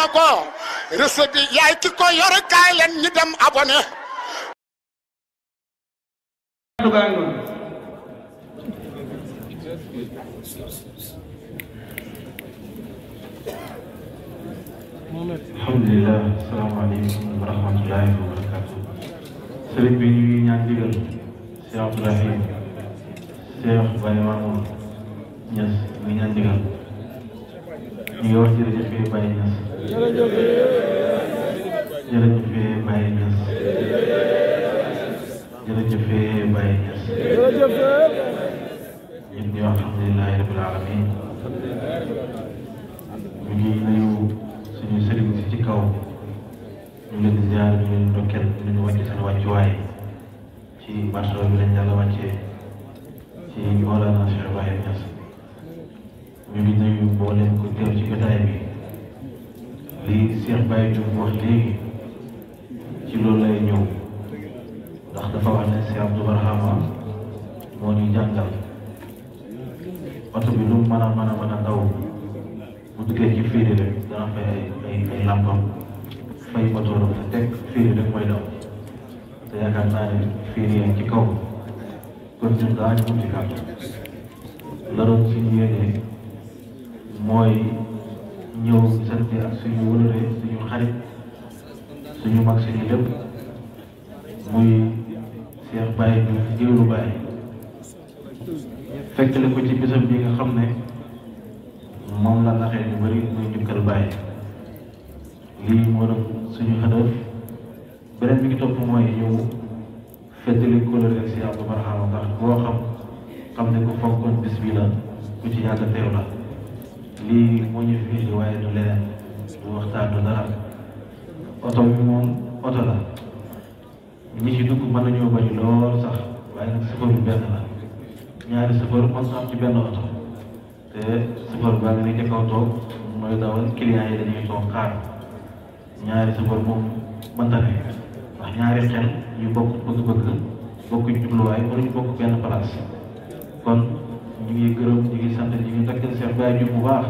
na ko recette bi yaay ki ko yor kaay leen ñu dem abonné. alhamdulilah asalaamaaleykum wa rahmatulahi wa barakatu. sëriñ bi ñu ngi ñaan digal Cheikh Abdoulahi Cheikh Baye Mamour Niass ñu ngi ñaan digal ñu ngi wax jërëjëf Baye Niass jërëjëf Baye Niass jërëjëf Baye Niass ñun ñu wax alhamdulilahi rabbil alamin. ñu ngi nuyu suñu sëriñ si ci kaw ñu leen di ziar ñu leen ndokkeel ñu wàcce seen wàccuwaay ci marché bi lañ yàlla wàccee ci Mawlana Cheikh Baye Niass. ñu ngi nuyu mboolem ko teew ci jotaay bi lii Cheikh Baye Diouf wax léegi ci loolu lay ñëw ndax dafa wax ne Cheikh Abdou Barhama moo ñu jàngal oto bi lu mën a daw bu duggee ci féeri rek dana fay ay lampam fay motoram te teg féeri rek mooy daw te yaakaar naa ne féeri yaa ci kaw kon ñun daañu mun ci kàttan la doon suñu yéene mooy ñëw sant ak suñu wëlëre suñu xarit suñu mag suñu lépp muy Cheikh Baye Diouf Géwélu Baye fekkale ko ci bisam bi nga xam ne moom la naxee ñu bëri muy njukkal Baye lii moo doon suñu xadaf. beneen bi ngi topp mooy ñëw feddali kóllëre ak Cheikh Abdou Barhama ndax boo xam ne ko fonkoon bis bi la ku ci yàgg teew la lii moo ñu fi indi waaye du leneen du waxtaan du dara. oto bi moom oto la ñi ci dugg mën nañoo bañ lool sax waaye nag safar bi benn la ñaari safar mën na am ci benn oto te safar baa ngi ne ca kaw toog mooy dawal client yi dañuy toog xaar ñaari safar moom mënta ne ndax ñaari xel yu bokk bëgg-bëgg bokkuñ jubluwaay wala ñu bokk benn place. kon ñu ngi gërëm ñu ngi sant ñu ngi takkal Cheikh Baye Diouf bu baax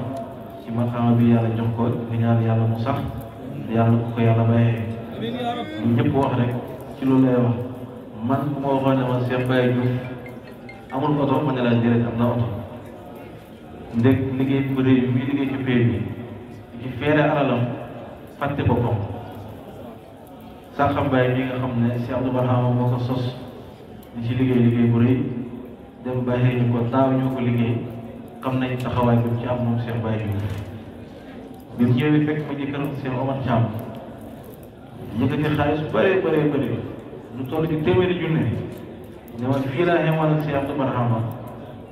ci maqaama bi yàlla jox ko di ñaan yàlla mu sax yàlla ko yàlla bàyyee lu ñëpp wax rek ci loolu lay wax. man bu ma waxoon ne ma Cheikh Baye Diouf amul oto ma ne la déedéet am na oto ndeg liggéey bu rëy bi muy liggéey ci pay bi ci feere alalam fàtte boppam. Saxam Baye bi nga xam ne Cheikh Abdou Barhama moo ko sos di ci liggéey bu rëy dem bàyyee ñu ko daaw ñoo ko liggéey xam nañ taxawaay bi ci am moom Cheikh Baye Diouf. bi mu ñëwee fekk ma ci këram Cheikh Omar Thiam yëkkati xaalis bu bëri lu toll ci téeméeri junne ne ma fii laa xemal ak Cheikh Abdou Barhama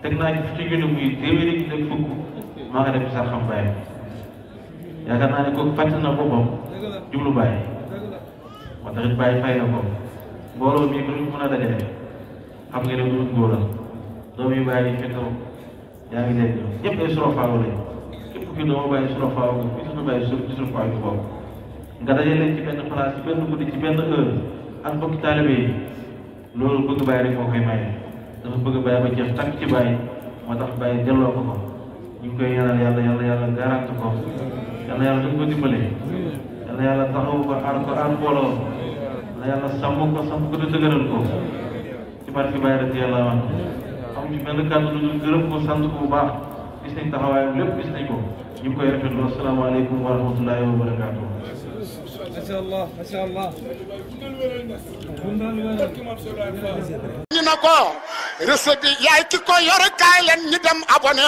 teg naa ci fukki junne muy téeméeri junne fukk maa nga def ci Saxam Baye. yaakaar naa ne kooku fàtte na boppam jublu Baye moo taxit Baye fay na ko mbooloo bii lu ñu mën a dajale xam nga ne du ngóora doom yi Baye yi fekk yaa ngi dégg ñëpp ay surafaaw lañ képp ki doomu Baye surafaaw nga fi suñu Baye ci surafaaw bi boobu nga dajale ci benn place ci benn guddi ci benn heure ak mbokki taalibe yi loolu bëgg Baye rek moo koy maye dafa bëgg Baye ba jeex tàkk ci Baye moo tax Baye delloo ko ñu ngi koy ñaanal yàlla garante ko yàlla dañ ko dimbale yàlla taxaw ko aar mbooloo yàlla sàmm ko te dëgëral ko ci barke Baye rek yàlla am ci benn kàddu lu ñu gërëm ko sant ko bu baax gis nañ taxawaayam lépp gis nañ ko ñu ngi koy rafetlu asalaamaaleykum wa rahmatullahi wa barakaatu. macha allah macha allah. ñu ne ko recette bi yaay ki ko yor kaay leen ñu dem abonné.